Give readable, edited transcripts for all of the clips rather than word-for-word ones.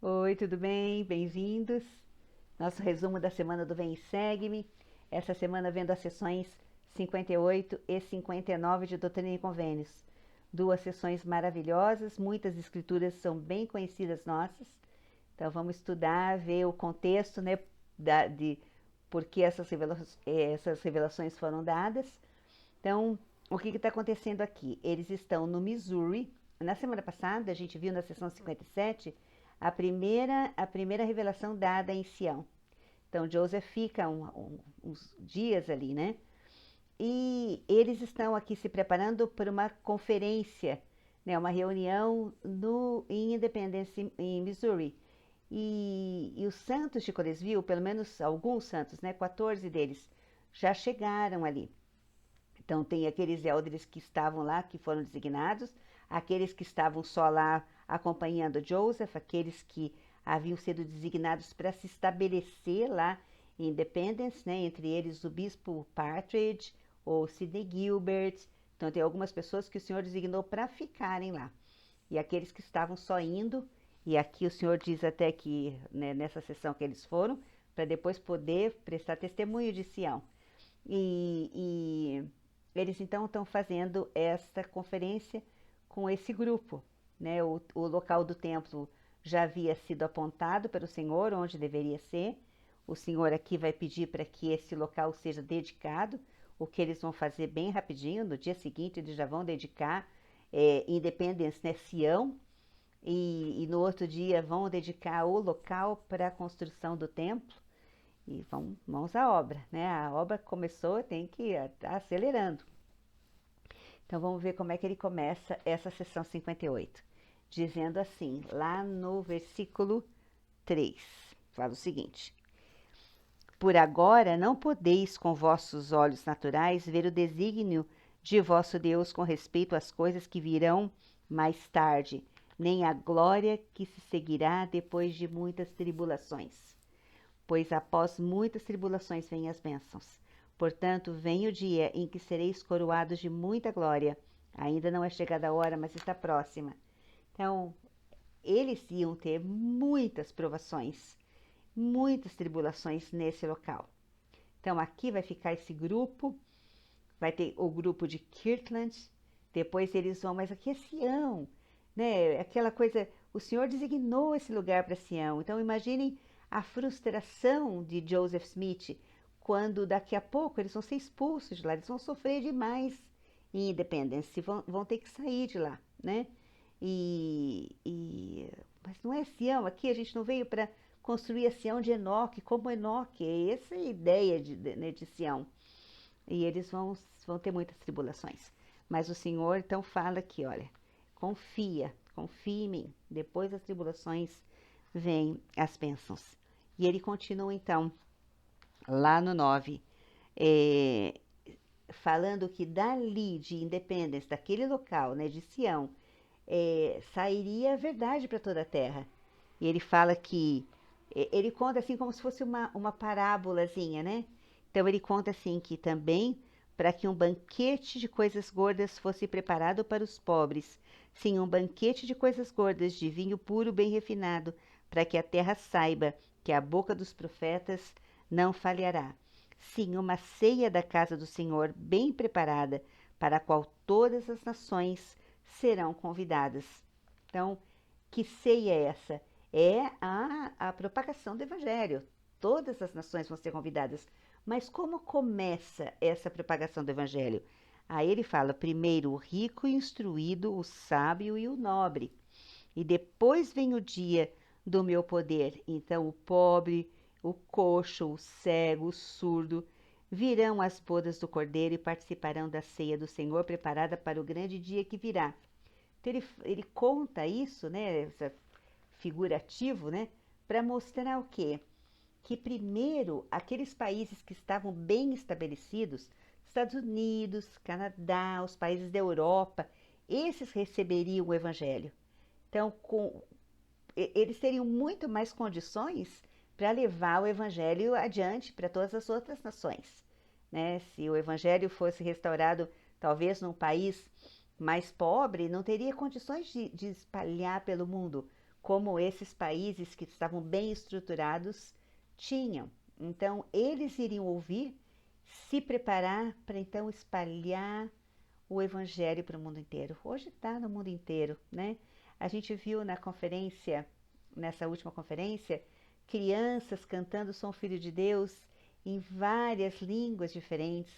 Oi, tudo bem? Bem-vindos. Nosso resumo da semana do Vem e Segue-me. Essa semana vendo as sessões 58 e 59 de Doutrina e Convênios. Duas sessões maravilhosas, muitas escrituras são bem conhecidas nossas. Então vamos estudar, ver o contexto, né, de por que essas revelações foram dadas. Então, o que está acontecendo aqui? Eles estão no Missouri. Na semana passada, a gente viu na sessão 57 a primeira revelação dada em Sião. Então, Joseph fica uns dias ali, né? E eles estão aqui se preparando para uma conferência, né? Uma reunião em Independence, em Missouri. E os santos de Coresville, pelo menos alguns santos, né? 14 deles, já chegaram ali. Então, tem aqueles elders que estavam lá, que foram designados, aqueles que estavam só lá acompanhando Joseph, aqueles que haviam sido designados para se estabelecer lá em Independence, né? Entre eles o bispo Partridge ou Sidney Gilbert. Então, tem algumas pessoas que o Senhor designou para ficarem lá. E aqueles que estavam só indo, e aqui o Senhor diz até que, né, nessa sessão que eles foram, para depois poder prestar testemunho de Sião. E eles então estão fazendo esta conferência com esse grupo, né? O local do templo já havia sido apontado para o Senhor, onde deveria ser. O Senhor aqui vai pedir para que esse local seja dedicado, o que eles vão fazer bem rapidinho. No dia seguinte, eles já vão dedicar Independence, né, Sião, e no outro dia vão dedicar o local para a construção do templo. E mãos à obra, né? A obra começou, tem que estar acelerando. Então vamos ver como é que ele começa essa sessão 58. Dizendo assim, lá no versículo 3, fala o seguinte: Por agora não podeis com vossos olhos naturais ver o desígnio de vosso Deus com respeito às coisas que virão mais tarde, nem a glória que se seguirá depois de muitas tribulações. Pois após muitas tribulações vêm as bênçãos. Portanto, vem o dia em que sereis coroados de muita glória. Ainda não é chegada a hora, mas está próxima. Então, eles iam ter muitas provações, muitas tribulações nesse local. Então, aqui vai ficar esse grupo, vai ter o grupo de Kirtland, depois eles vão, mas aqui é Sião, né? Aquela coisa, o Senhor designou esse lugar para Sião. Então, imaginem a frustração de Joseph Smith quando daqui a pouco eles vão ser expulsos de lá, eles vão sofrer demais em Independence, vão ter que sair de lá, né? Mas não é Sião, aqui a gente não veio para construir a Sião de Enoque, como Enoque, é essa a ideia né, de Sião. E eles vão ter muitas tribulações. Mas o Senhor então fala aqui, olha, confia em mim. Depois das tribulações vêm as bênçãos. E ele continua então, lá no 9, é, falando que dali de Independence, daquele local, né, de Sião, sairia a verdade para toda a terra. E ele fala que, ele conta assim como se fosse uma parábolazinha, né? Então ele conta assim que também para que um banquete de coisas gordas fosse preparado para os pobres, sim, um banquete de coisas gordas, de vinho puro bem refinado, para que a terra saiba que a boca dos profetas não falhará. Sim, uma ceia da casa do Senhor bem preparada, para a qual todas as nações serão convidadas. Então, que ceia é essa? É a propagação do Evangelho. Todas as nações vão ser convidadas. Mas como começa essa propagação do Evangelho? Aí ele fala: primeiro o rico e instruído, o sábio e o nobre. E depois vem o dia do meu poder. Então o pobre, o coxo, o cego, o surdo virão às bodas do Cordeiro e participarão da ceia do Senhor preparada para o grande dia que virá. Então ele conta isso, né, figurativo, né, para mostrar o quê? Que primeiro aqueles países que estavam bem estabelecidos, Estados Unidos, Canadá, os países da Europa, esses receberiam o Evangelho. Então, eles teriam muito mais condições para levar o Evangelho adiante para todas as outras nações, né? Se o Evangelho fosse restaurado, talvez num país mais pobre, não teria condições de espalhar pelo mundo, como esses países que estavam bem estruturados tinham. Então, eles iriam ouvir, se preparar para então espalhar o evangelho para o mundo inteiro. Hoje está no mundo inteiro, né? A gente viu na conferência, nessa última conferência, crianças cantando Sou Filho de Deus em várias línguas diferentes,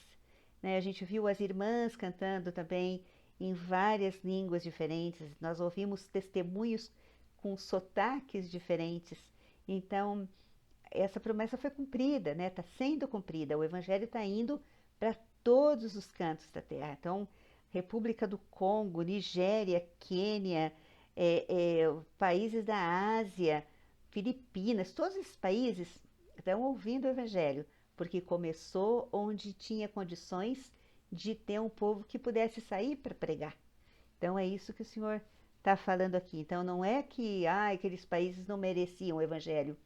né? A gente viu as irmãs cantando também em várias línguas diferentes. Nós ouvimos testemunhos com sotaques diferentes. Então, essa promessa foi cumprida, né? Está sendo cumprida. O evangelho está indo para todos os cantos da terra. Então, República do Congo, Nigéria, Quênia, países da Ásia, Filipinas, todos esses países estão ouvindo o evangelho, porque começou onde tinha condições de ter um povo que pudesse sair para pregar. Então, é isso que o Senhor está falando aqui. Então, não é que aqueles países não mereciam o evangelho.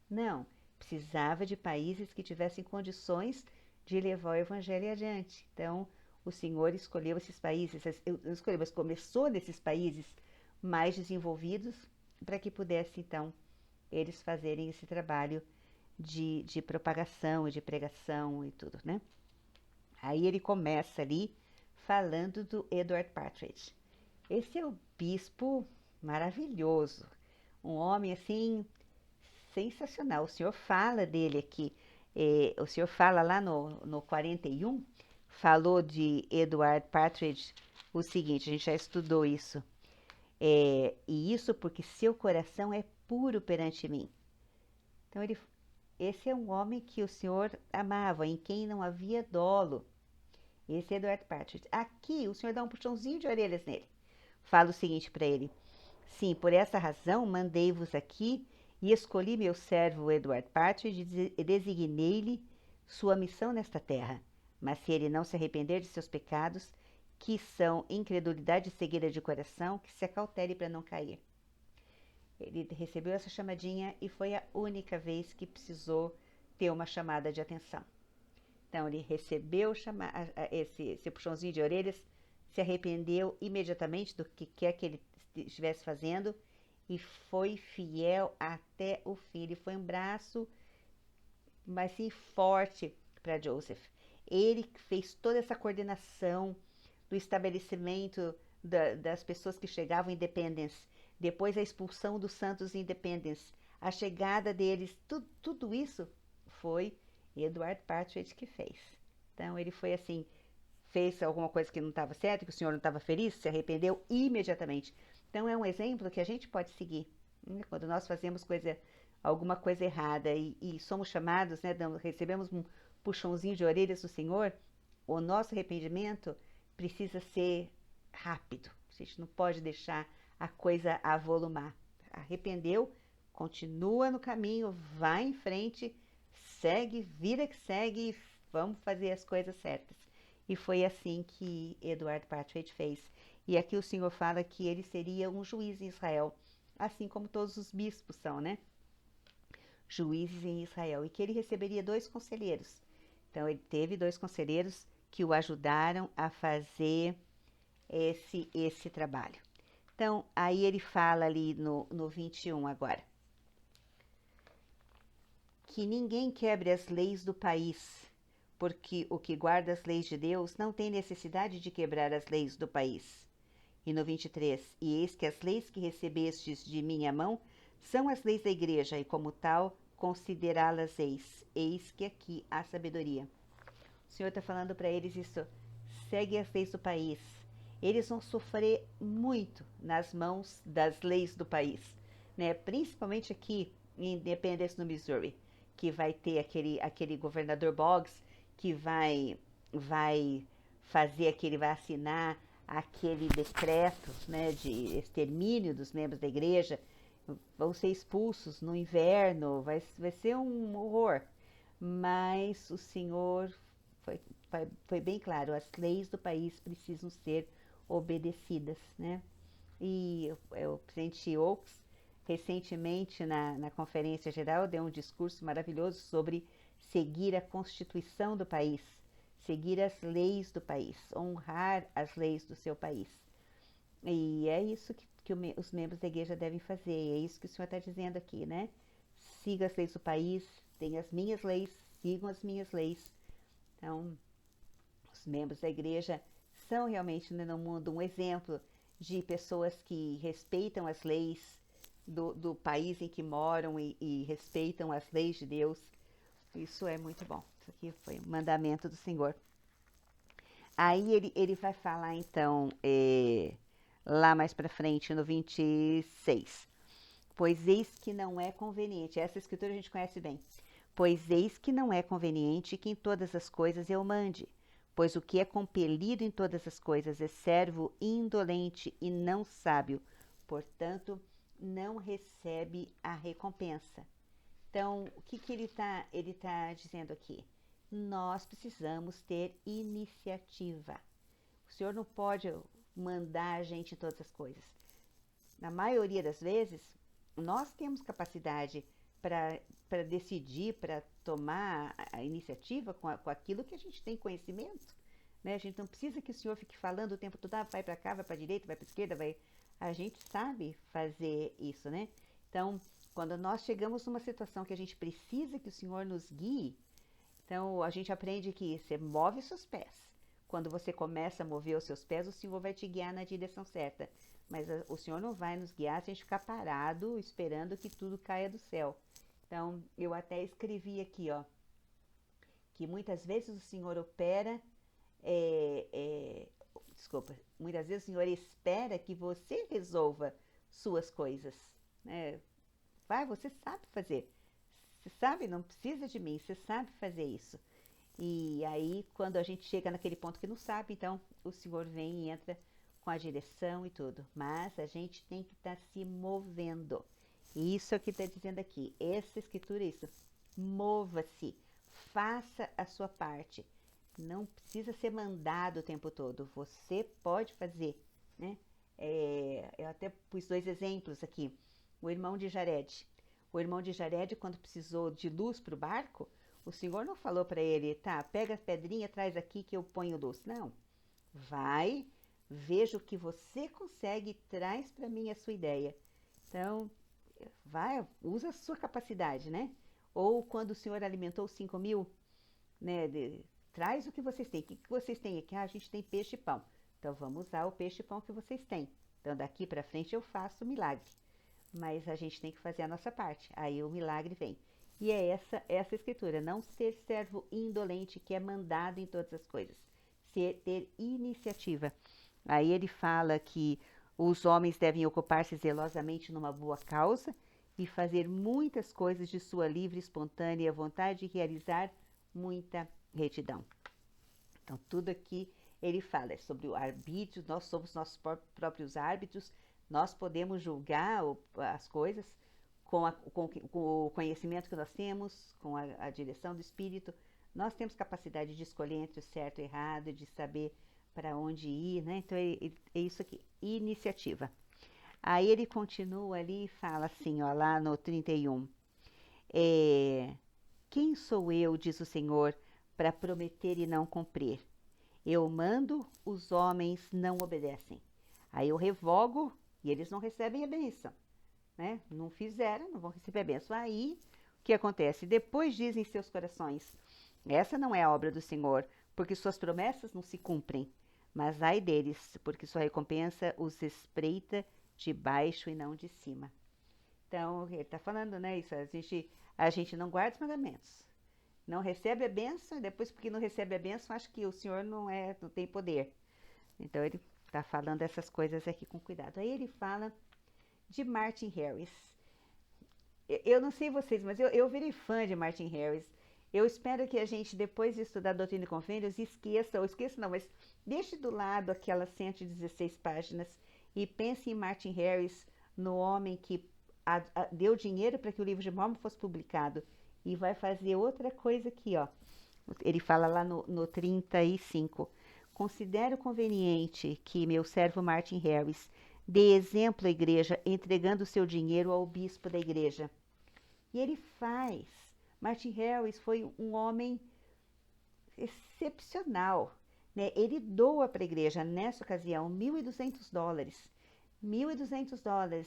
Não, precisava de países que tivessem condições de levar o evangelho adiante. Então, o Senhor escolheu esses países, não escolheu, mas começou nesses países mais desenvolvidos para que pudesse, então, eles fazerem esse trabalho de propagação e de pregação e tudo, né? Aí ele começa ali falando do Edward Partridge. Esse é o bispo maravilhoso, um homem assim sensacional. O senhor fala dele aqui, o senhor fala lá no 41, falou de Edward Partridge o seguinte, a gente já estudou isso, e isso porque seu coração é puro perante mim. Então, esse é um homem que o senhor amava, em quem não havia dolo. Esse é Edward Partridge. Aqui, o senhor dá um puxãozinho de orelhas nele. Fala o seguinte para ele: sim, por essa razão mandei-vos aqui e escolhi meu servo Edward Partridge e designei-lhe sua missão nesta terra. Mas se ele não se arrepender de seus pecados, que são incredulidade e cegueira de coração, que se acautere para não cair. Ele recebeu essa chamadinha e foi a única vez que precisou ter uma chamada de atenção. Então, ele recebeu esse puxãozinho de orelhas, se arrependeu imediatamente do que quer que ele estivesse fazendo e foi fiel até o fim. Ele foi um braço, mas sim, forte para Joseph. Ele fez toda essa coordenação do estabelecimento das pessoas que chegavam em Independence, depois a expulsão dos santos em Independence, a chegada deles, tudo isso foi Edward Partridge que fez. Então, ele foi assim, fez alguma coisa que não estava certa, que o senhor não estava feliz, se arrependeu imediatamente. Então, é um exemplo que a gente pode seguir, né? Quando nós fazemos alguma coisa errada e somos chamados, né, recebemos um puxãozinho de orelhas do Senhor, o nosso arrependimento precisa ser rápido. A gente não pode deixar a coisa avolumar. Arrependeu, continua no caminho, vai em frente, segue, vida que segue, vamos fazer as coisas certas. E foi assim que Edward Partridge fez. E aqui o Senhor fala que ele seria um juiz em Israel, assim como todos os bispos são, né? Juízes em Israel. E que ele receberia 2 conselheiros. Então, ele teve 2 conselheiros que o ajudaram a fazer esse trabalho. Então, aí ele fala ali no 21 agora. Que ninguém quebre as leis do país, porque o que guarda as leis de Deus não tem necessidade de quebrar as leis do país. E no 23, e eis que as leis que recebestes de minha mão são as leis da igreja, e como tal, considerá-las eis que aqui há sabedoria. O Senhor está falando para eles isso, segue as leis do país. Eles vão sofrer muito nas mãos das leis do país, né? Principalmente aqui em Independence, no Missouri, que vai ter aquele governador Boggs que vai vai assinar aquele decreto, né, de extermínio dos membros da igreja, vão ser expulsos no inverno, vai ser um horror. Mas o Senhor foi bem claro, as leis do país precisam ser obedecidas, né? E o presidente Oaks, recentemente na Conferência Geral, deu um discurso maravilhoso sobre seguir a Constituição do país, seguir as leis do país, honrar as leis do seu país. E é isso que os membros da igreja devem fazer. E é isso que o senhor está dizendo aqui, né? Siga as leis do país, tem as minhas leis, sigam as minhas leis. Então, os membros da igreja são realmente, né, no mundo um exemplo de pessoas que respeitam as leis do país em que moram e respeitam as leis de Deus. Isso é muito bom. Isso aqui foi um mandamento do Senhor. Aí ele vai falar, então, lá mais para frente, no 26. Pois eis que não é conveniente. Essa escritura a gente conhece bem. Pois eis que não é conveniente que em todas as coisas eu mande. Pois o que é compelido em todas as coisas é servo indolente e não sábio. Portanto, não recebe a recompensa. Então, o que ele tá dizendo aqui? Nós precisamos ter iniciativa. O Senhor não pode mandar a gente em todas as coisas. Na maioria das vezes, nós temos capacidade para decidir, para tomar a iniciativa com aquilo que a gente tem conhecimento. Né? A gente não precisa que o Senhor fique falando o tempo todo, vai para cá, vai para a direita, vai para a esquerda, vai. A gente sabe fazer isso, né? Então, quando nós chegamos numa situação que a gente precisa que o Senhor nos guie, então a gente aprende que você move os seus pés. Quando você começa a mover os seus pés, o Senhor vai te guiar na direção certa. Mas o Senhor não vai nos guiar se a gente ficar parado esperando que tudo caia do céu. Então, eu até escrevi aqui, ó, que muitas vezes o Senhor opera, muitas vezes o Senhor espera que você resolva suas coisas, né? Vai, você sabe fazer. Você sabe, não precisa de mim, você sabe fazer isso. E aí, quando a gente chega naquele ponto que não sabe, então o Senhor vem e entra com a direção e tudo. Mas a gente tem que estar se movendo. E isso é o que está dizendo aqui. Essa escritura é isso. Mova-se. Faça a sua parte. Não precisa ser mandado o tempo todo. Você pode fazer, né? Eu até pus 2 exemplos aqui. O irmão de Jared. O irmão de Jared, quando precisou de luz para o barco, o Senhor não falou para ele, tá, pega a pedrinha, traz aqui que eu ponho luz. Não. Vai, veja o que você consegue e traz para mim a sua ideia. Então, vai, usa a sua capacidade, né? Ou quando o Senhor alimentou 5.000, né? Traz o que vocês têm. O que vocês têm aqui? Ah, a gente tem peixe e pão. Então, vamos usar o peixe e pão que vocês têm. Então, daqui para frente eu faço o milagre. Mas a gente tem que fazer a nossa parte. Aí o milagre vem. E é essa escritura, não ser servo indolente que é mandado em todas as coisas. Ter iniciativa. Aí ele fala que os homens devem ocupar-se zelosamente numa boa causa e fazer muitas coisas de sua livre e espontânea vontade e realizar muita retidão. Então, tudo aqui ele fala sobre o arbítrio, nós somos nossos próprios árbitros. Nós podemos julgar as coisas com o conhecimento que nós temos, com a direção do Espírito. Nós temos capacidade de escolher entre o certo e o errado, de saber para onde ir, né? Então, é isso aqui, iniciativa. Aí ele continua ali e fala assim, ó, lá no 31. Quem sou eu, diz o Senhor, para prometer e não cumprir? Eu mando, os homens não obedecem. Aí eu revogo e eles não recebem a bênção, né? Não fizeram, não vão receber a bênção. Aí, o que acontece? Depois dizem em seus corações, essa não é a obra do Senhor, porque suas promessas não se cumprem. Mas ai deles, porque sua recompensa os espreita de baixo e não de cima. Então, ele está falando, né? Isso, a gente não guarda os mandamentos. Não recebe a bênção, e depois, porque não recebe a bênção, acha que o Senhor não tem poder. Então, ele está falando essas coisas aqui com cuidado. Aí ele fala de Martin Harris. Eu não sei vocês, mas eu virei fã de Martin Harris. Eu espero que a gente, depois de estudar Doutrina e Convênios, esqueça não, mas deixe do lado aquelas 116 páginas e pense em Martin Harris, no homem que deu dinheiro para que o livro de Mormon fosse publicado. E vai fazer outra coisa aqui, ó. Ele fala lá no 35. Considero conveniente que meu servo Martin Harris dê exemplo à igreja, entregando seu dinheiro ao bispo da igreja. E ele faz. Martin Harris foi um homem excepcional, né? Ele doa para a igreja, nessa ocasião, $1.200. US$ 1.200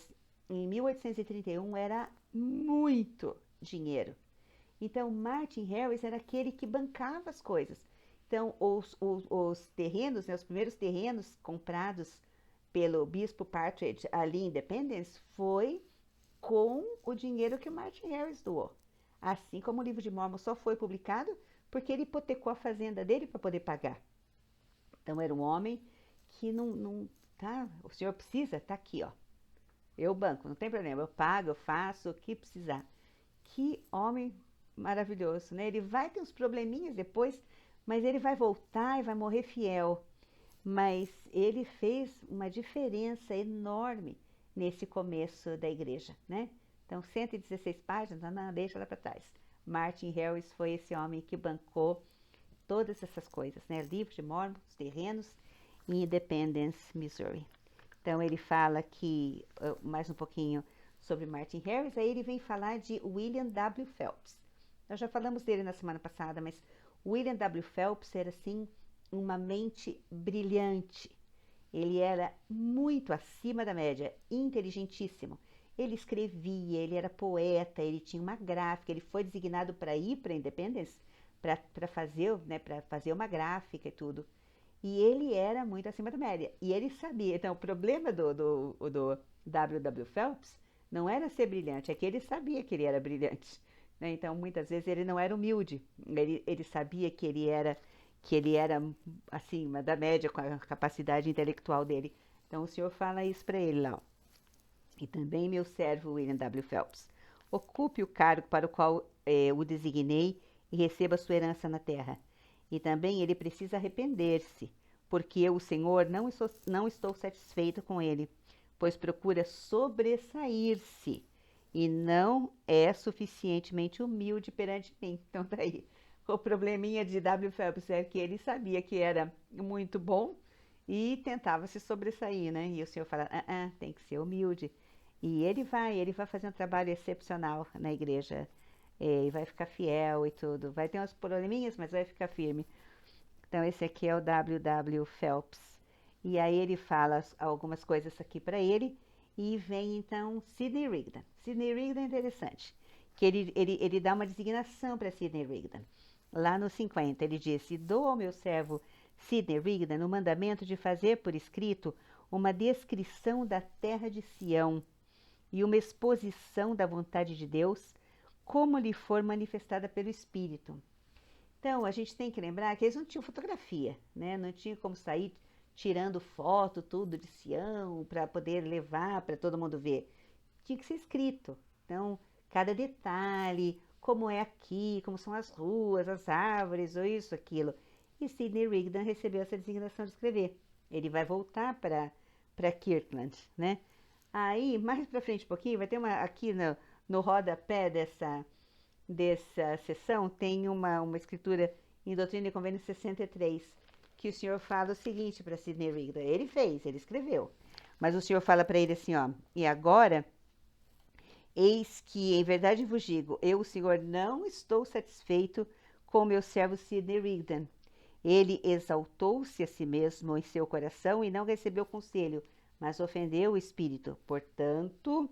em 1831 era muito dinheiro. Então, Martin Harris era aquele que bancava as coisas. Então, os terrenos, né, os primeiros terrenos comprados pelo Bispo Partridge ali em Independence foi com o dinheiro que o Martin Harris doou. Assim como o livro de Mormon só foi publicado porque ele hipotecou a fazenda dele para poder pagar. Então, era um homem que não tá, o senhor precisa, tá aqui, ó. Eu banco, não tem problema, eu pago, eu faço o que precisar. Que homem maravilhoso, né? Ele vai ter uns probleminhas depois, mas ele vai voltar e vai morrer fiel. Mas ele fez uma diferença enorme nesse começo da igreja, né? Então, 116 páginas, não, deixa lá para trás. Martin Harris foi esse homem que bancou todas essas coisas, né? Livro de Mormon, os terrenos em Independence, Missouri. Então, ele fala que, mais um pouquinho sobre Martin Harris, aí ele vem falar de William W. Phelps. Nós já falamos dele na semana passada, mas William W. Phelps era, assim, uma mente brilhante. Ele era muito acima da média, inteligentíssimo. Ele escrevia, ele era poeta, ele tinha uma gráfica, ele foi designado para ir para a Independence, para fazer, né, fazer uma gráfica e tudo. E ele era muito acima da média. E ele sabia. Então, o problema do W. W. Phelps não era ser brilhante, é que ele sabia que ele era brilhante. Né? Então, muitas vezes, ele não era humilde. Ele sabia que ele era acima da média com a capacidade intelectual dele. Então, o senhor fala isso para ele lá. Ó. E também meu servo William W. Phelps. Ocupe o cargo para o qual o designei e receba sua herança na terra. E também ele precisa arrepender-se, porque eu, o Senhor, não estou satisfeito com ele, pois procura sobressair-se e não é suficientemente humilde perante mim. Então, daí, o probleminha de W. Phelps é que ele sabia que era muito bom e tentava se sobressair, né? E o Senhor fala, tem que ser humilde. E ele vai fazer um trabalho excepcional na igreja. E vai ficar fiel e tudo. Vai ter umas probleminhas, mas vai ficar firme. Então, esse aqui é o W. W. Phelps. E aí ele fala algumas coisas aqui para ele. E vem, então, Sidney Rigdon. Sidney Rigdon é interessante. Que ele dá uma designação para Sidney Rigdon. Lá no 50, ele disse, dou ao meu servo Sidney Rigdon o mandamento de fazer por escrito uma descrição da terra de Sião e uma exposição da vontade de Deus, como lhe for manifestada pelo Espírito. Então, a gente tem que lembrar que eles não tinham fotografia, né? Não tinha como sair tirando foto, tudo de Sião, para poder levar para todo mundo ver. Tinha que ser escrito. Então, cada detalhe, como é aqui, como são as ruas, as árvores, ou isso, aquilo. E Sidney Rigdon recebeu essa designação de escrever. Ele vai voltar para Kirtland, né? Aí, mais para frente um pouquinho, vai ter aqui no rodapé dessa sessão, tem uma escritura em Doutrina e Convênio 63, que o senhor fala o seguinte para Sidney Rigdon. Ele escreveu. Mas o senhor fala para ele assim, ó, e agora, eis que em verdade vos digo, eu, o senhor, não estou satisfeito com meu servo Sidney Rigdon. Ele exaltou-se a si mesmo em seu coração e não recebeu conselho, mas ofendeu o Espírito. Portanto,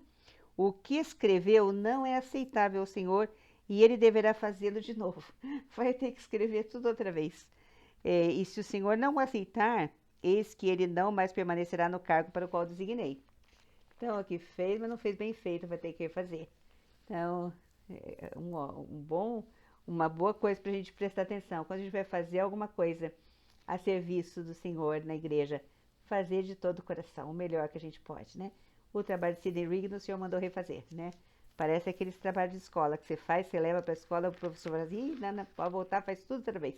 o que escreveu não é aceitável ao Senhor e ele deverá fazê-lo de novo. Vai ter que escrever tudo outra vez. E se o Senhor não o aceitar, eis que ele não mais permanecerá no cargo para o qual designei. Então, aqui fez, mas não fez bem feito, vai ter que refazer. Então, uma boa coisa para a gente prestar atenção. Quando a gente vai fazer alguma coisa a serviço do Senhor na igreja, fazer de todo o coração, o melhor que a gente pode, né? O trabalho de Sidney Rigdon, o senhor mandou refazer, né? Parece aqueles trabalhos de escola que você faz, você leva para a escola, o professor fala assim, não, pode voltar, faz tudo outra vez.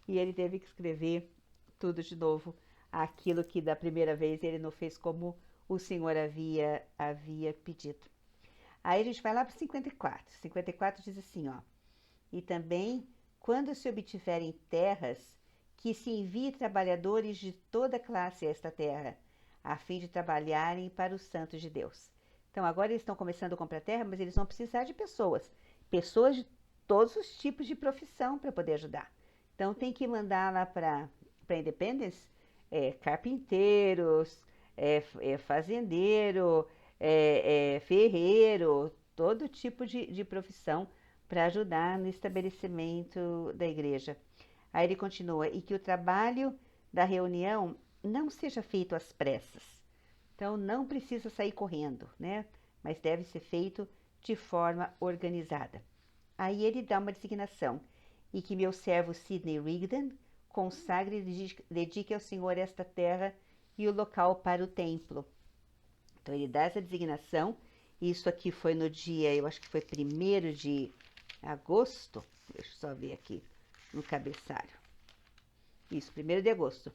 E ele teve que escrever tudo de novo, aquilo que da primeira vez ele não fez como o Senhor havia pedido. Aí a gente vai lá para 54. 54 diz assim, ó. E também, quando se obtiverem terras, que se envie trabalhadores de toda classe a esta terra, a fim de trabalharem para os santos de Deus. Então, agora eles estão começando a comprar terra, mas eles vão precisar de pessoas de todos os tipos de profissão para poder ajudar. Então, tem que mandar lá para Independence carpinteiros, fazendeiro, ferreiro, todo tipo de profissão para ajudar no estabelecimento da igreja. Aí ele continua, e que o trabalho da reunião não seja feito às pressas. Então não precisa sair correndo, né? Mas deve ser feito de forma organizada. Aí ele dá uma designação, e que meu servo Sidney Rigdon consagre e dedique ao Senhor esta terra e o local para o templo. Então ele dá essa designação, isso aqui foi no dia, eu acho que foi 1º de agosto, deixa eu só ver aqui no cabeçalho. Isso, 1º de agosto.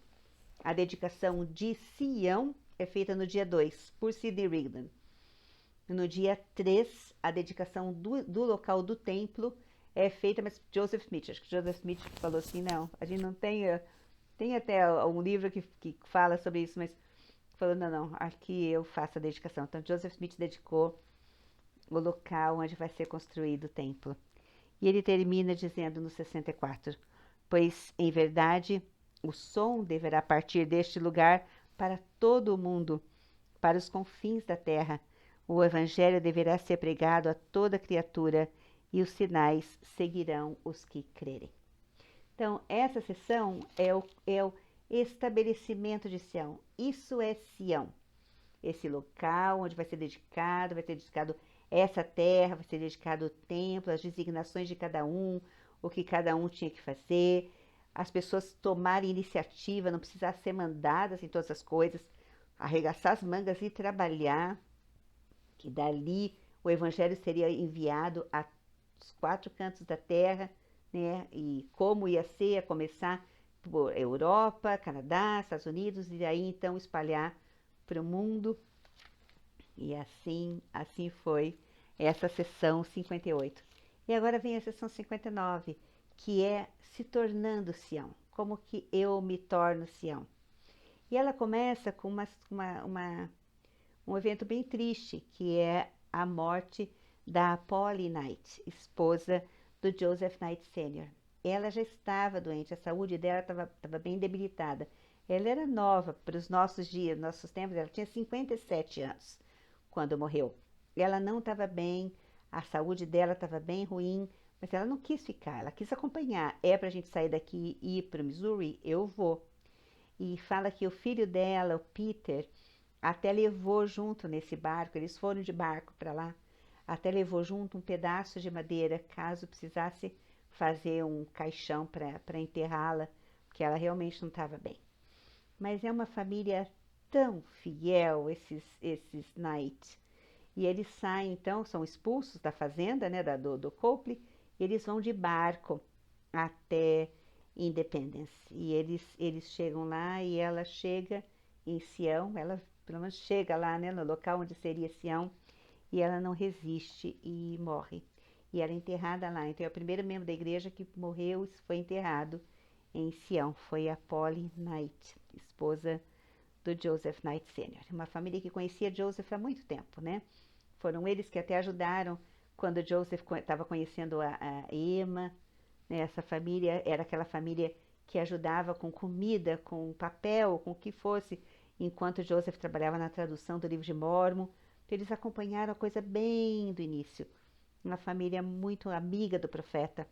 A dedicação de Sião é feita no dia 2, por Sidney Rigdon. No dia 3, a dedicação do local do templo é feita, mas Joseph Smith, acho que Joseph Smith falou assim, não, a gente não tem até um livro que fala sobre isso, mas falou, não, aqui eu faço a dedicação. Então, Joseph Smith dedicou o local onde vai ser construído o templo. E ele termina dizendo no 64, pois, em verdade, o som deverá partir deste lugar para todo o mundo, para os confins da terra. O evangelho deverá ser pregado a toda criatura e os sinais seguirão os que crerem. Então, essa sessão é o estabelecimento de Sião. Isso é Sião. Esse local onde vai ser dedicado essa terra, vai ser dedicado o templo, as designações de cada um, o que cada um tinha que fazer, as pessoas tomarem iniciativa, não precisar ser mandadas em todas as coisas, arregaçar as mangas e trabalhar, que dali o evangelho seria enviado aos 4 cantos da terra, né? E como ia ser, a começar por Europa, Canadá, Estados Unidos, e aí então espalhar para o mundo. E assim foi essa sessão 58. E agora vem a sessão 59, que é se tornando Sião. Como que eu me torno Sião? E ela começa com um evento bem triste, que é a morte da Polly Knight, esposa do Joseph Knight Sr. Ela já estava doente, a saúde dela estava bem debilitada. Ela era nova para os nossos dias, nossos tempos, ela tinha 57 anos quando morreu. Ela não estava bem, a saúde dela estava bem ruim, mas ela não quis ficar, ela quis acompanhar. É para a gente sair daqui e ir para o Missouri? Eu vou. E fala que o filho dela, o Peter, até levou junto nesse barco, eles foram de barco para lá, até levou junto um pedaço de madeira, caso precisasse fazer um caixão para enterrá-la, porque ela realmente não estava bem. Mas é uma família tão fiel, esses Knight. E eles saem, então, são expulsos da fazenda, né, do Copley, e eles vão de barco até Independence. E eles chegam lá e ela chega em Sião, ela pelo menos chega lá, né, no local onde seria Sião, e ela não resiste e morre. E ela é enterrada lá. Então, é o primeiro membro da igreja que morreu e foi enterrado em Sião. Foi a Polly Knight, esposa do Joseph Knight Sr. Uma família que conhecia Joseph há muito tempo, né? Foram eles que até ajudaram quando Joseph estava conhecendo a Emma. Né? Essa família era aquela família que ajudava com comida, com papel, com o que fosse, enquanto Joseph trabalhava na tradução do livro de Mórmon. Então, eles acompanharam a coisa bem do início. Uma família muito amiga do profeta,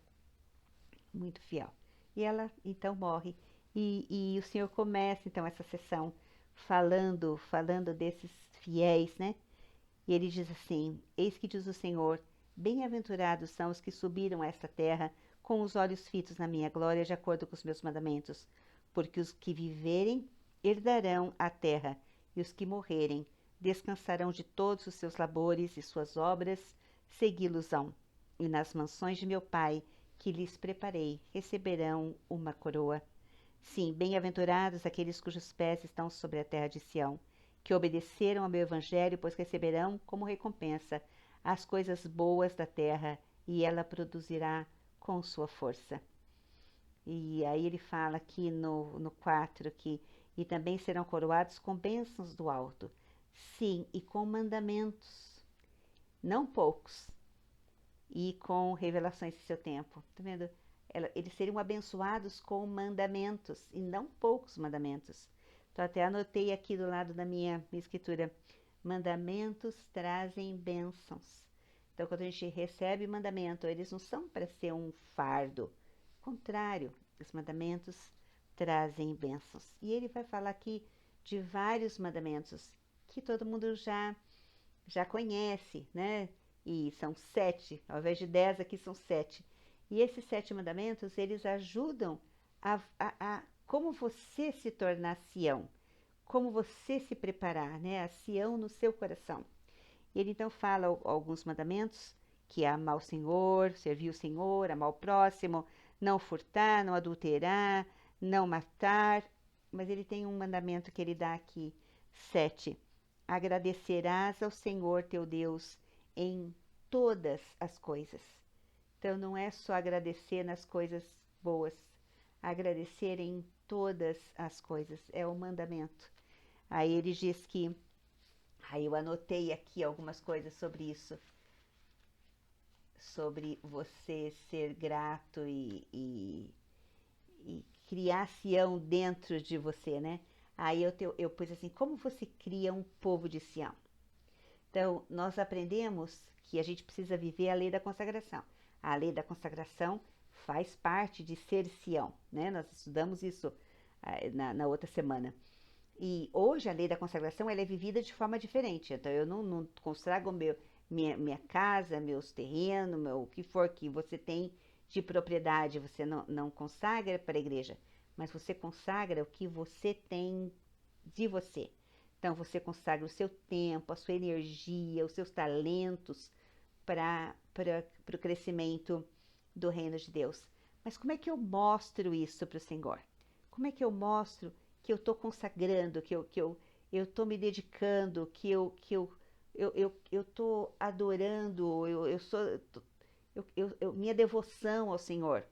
muito fiel. E ela, então, morre. E o Senhor começa, então, essa sessão falando desses fiéis, né? E ele diz assim, eis que diz o Senhor, bem-aventurados são os que subiram a esta terra com os olhos fitos na minha glória, de acordo com os meus mandamentos, porque os que viverem herdarão a terra, e os que morrerem descansarão de todos os seus labores e suas obras, segui-los-ão. E nas mansões de meu Pai, que lhes preparei, receberão uma coroa. Sim, bem-aventurados aqueles cujos pés estão sobre a terra de Sião, que obedeceram ao meu evangelho, pois receberão como recompensa as coisas boas da terra, e ela produzirá com sua força. E aí ele fala aqui no 4 que e também serão coroados com bênçãos do alto. Sim, e com mandamentos, não poucos, e com revelações de seu tempo. Tá vendo? Eles seriam abençoados com mandamentos, e não poucos mandamentos. Então, até anotei aqui do lado da minha escritura: mandamentos trazem bênçãos. Então, quando a gente recebe mandamento, eles não são para ser um fardo. Ao contrário, os mandamentos trazem bênçãos. E ele vai falar aqui de vários mandamentos que todo mundo já conhece, né? E são 7, ao invés de 10, aqui são 7. E esses 7 mandamentos, eles ajudam a como você se tornar Sião, como você se preparar, né? A Sião no seu coração. Ele então fala alguns mandamentos, que é amar o Senhor, servir o Senhor, amar o próximo, não furtar, não adulterar, não matar. Mas ele tem um mandamento que ele dá aqui, 7. Agradecerás ao Senhor teu Deus em todas as coisas. Então não é só agradecer nas coisas boas, agradecer em todas as coisas, é o mandamento. Aí ele diz que, aí eu anotei aqui algumas coisas sobre isso, sobre você ser grato e criar Sião dentro de você, né? Aí eu pus assim, como você cria um povo de Sião? Então, nós aprendemos que a gente precisa viver a lei da consagração. A lei da consagração faz parte de ser Sião, né? Nós estudamos isso na outra semana. E hoje a lei da consagração ela é vivida de forma diferente. Então, eu não consagro minha casa, meus terrenos, o que for que você tem de propriedade, você não consagra para a igreja, mas você consagra o que você tem de você. Então, você consagra o seu tempo, a sua energia, os seus talentos para o crescimento do reino de Deus. Mas como é que eu mostro isso para o Senhor? Como é que eu mostro que eu estou consagrando, que eu estou me dedicando, que eu estou adorando, minha devoção ao Senhor?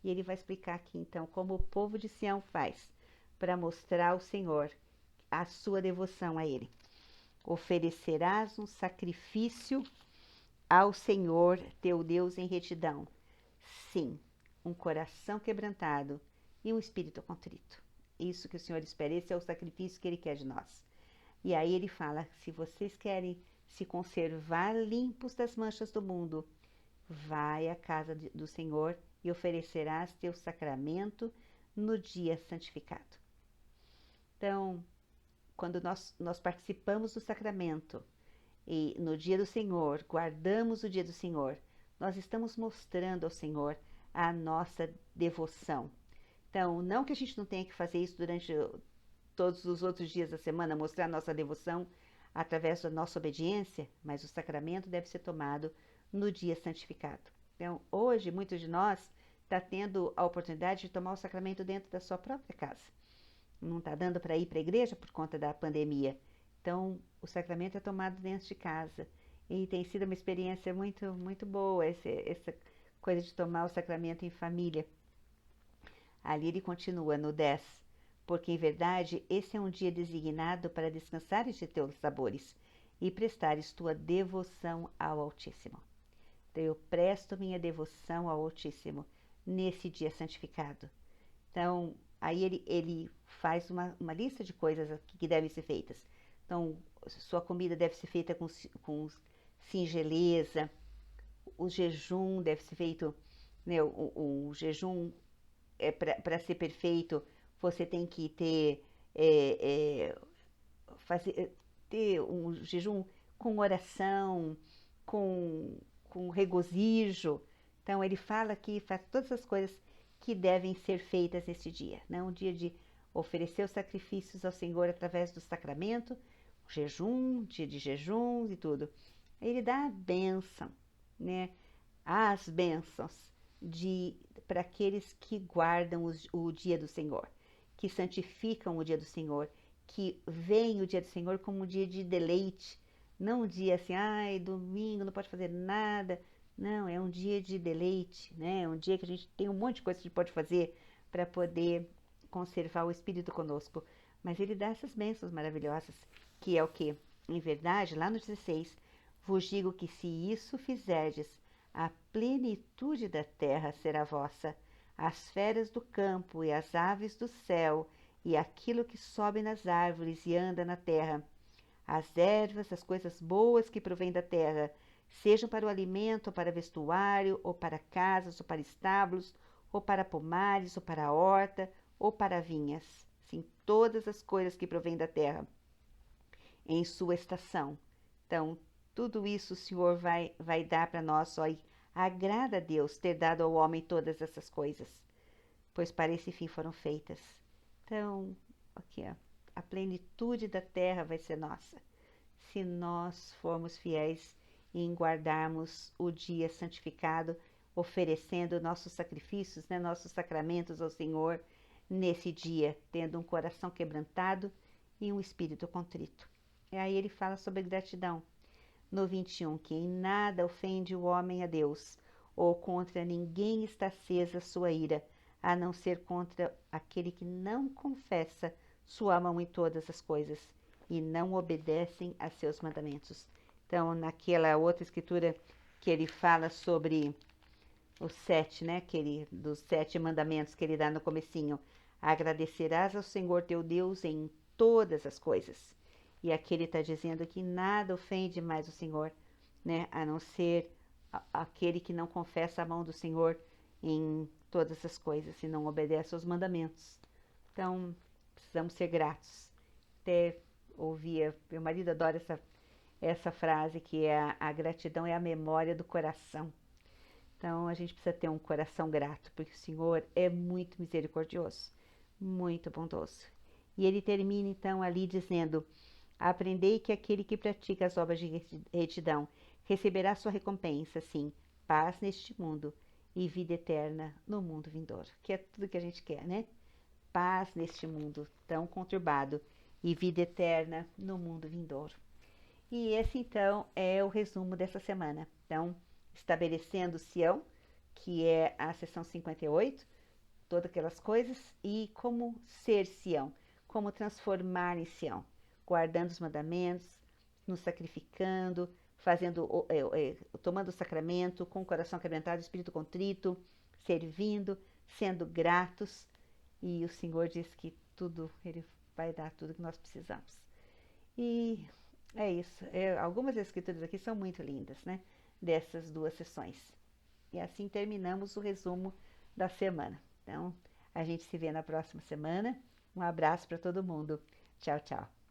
E ele vai explicar aqui, então, como o povo de Sião faz para mostrar ao Senhor a sua devoção a Ele. Oferecerás um sacrifício ao Senhor teu Deus em retidão. Sim, um coração quebrantado e um espírito contrito. Isso que o Senhor espera, esse é o sacrifício que Ele quer de nós. E aí ele fala, se vocês querem se conservar limpos das manchas do mundo, vai à casa do Senhor e oferecerás teu sacramento no dia santificado. Então, quando nós participamos do sacramento e no dia do Senhor, guardamos o dia do Senhor, nós estamos mostrando ao Senhor a nossa devoção. Então, não que a gente não tenha que fazer isso durante todos os outros dias da semana, mostrar a nossa devoção através da nossa obediência, mas o sacramento deve ser tomado no dia santificado. Então, hoje, muitos de nós está tendo a oportunidade de tomar o sacramento dentro da sua própria casa. Não está dando para ir para a igreja por conta da pandemia. Então, o sacramento é tomado dentro de casa. E tem sido uma experiência muito, muito boa, essa coisa de tomar o sacramento em família. Ali ele continua no 10. Porque, em verdade, esse é um dia designado para descansares de teus sabores e prestares tua devoção ao Altíssimo. Então, eu presto minha devoção ao Altíssimo nesse dia santificado. Então, aí ele faz uma lista de coisas que devem ser feitas. Então, sua comida deve ser feita com singeleza, o jejum deve ser feito, né, o jejum para ser perfeito, você tem que ter um jejum com oração, com regozijo. Então, ele fala aqui, faz todas as coisas que devem ser feitas nesse dia, né? Um dia de oferecer os sacrifícios ao Senhor através do sacramento, o jejum, dia de jejuns e tudo. Ele dá a bênção, né? As bênçãos para aqueles que guardam o dia do Senhor, que santificam o dia do Senhor, que veem o dia do Senhor como um dia de deleite, não um dia assim, ai, domingo, não pode fazer nada. Não, é um dia de deleite, né? É um dia que a gente tem um monte de coisa que a gente pode fazer para poder conservar o Espírito conosco. Mas ele dá essas bênçãos maravilhosas, que é o que? Em verdade, lá no 16, vos digo que se isso fizerdes, a plenitude da terra será vossa, as feras do campo e as aves do céu e aquilo que sobe nas árvores e anda na terra, as ervas, as coisas boas que provêm da terra, sejam para o alimento, ou para vestuário, ou para casas, ou para estábulos, ou para pomares, ou para a horta, ou para vinhas. Sim, todas as coisas que provêm da terra em sua estação. Então, tudo isso o Senhor vai dar para nós, ó, e agrada a Deus ter dado ao homem todas essas coisas, pois para esse fim foram feitas. Então, aqui, ó, a plenitude da terra vai ser nossa, se nós formos fiéis em guardarmos o dia santificado, oferecendo nossos sacrifícios, né, nossos sacramentos ao Senhor nesse dia, tendo um coração quebrantado e um espírito contrito. E aí ele fala sobre gratidão. No 21, que em nada ofende o homem a Deus, ou contra ninguém está acesa sua ira, a não ser contra aquele que não confessa sua mão em todas as coisas e não obedecem a seus mandamentos. Então, naquela outra escritura que ele fala sobre os 7, né, dos 7 mandamentos que ele dá no comecinho, agradecerás ao Senhor teu Deus em todas as coisas. E aqui ele está dizendo que nada ofende mais o Senhor, né, a não ser aquele que não confessa a mão do Senhor em todas as coisas e não obedece aos mandamentos. Então, precisamos ser gratos. Até ouvia, meu marido adora essa frase, que é a gratidão é a memória do coração. Então, a gente precisa ter um coração grato, porque o Senhor é muito misericordioso, muito bondoso. E ele termina, então, ali dizendo: aprendei que aquele que pratica as obras de retidão receberá sua recompensa, sim, paz neste mundo e vida eterna no mundo vindouro. Que é tudo que a gente quer, né? Paz neste mundo tão conturbado e vida eterna no mundo vindouro. E esse, então, é o resumo dessa semana. Então, estabelecendo Sião, que é a sessão 58, todas aquelas coisas, e como ser Sião, como transformar em Sião, guardando os mandamentos, nos sacrificando, tomando o sacramento, com o coração quebrantado, espírito contrito, servindo, sendo gratos, e o Senhor diz que tudo, Ele vai dar tudo que nós precisamos. E é isso. Algumas escrituras aqui são muito lindas, né? Dessas duas sessões. E assim terminamos o resumo da semana. Então, a gente se vê na próxima semana. Um abraço para todo mundo. Tchau, tchau.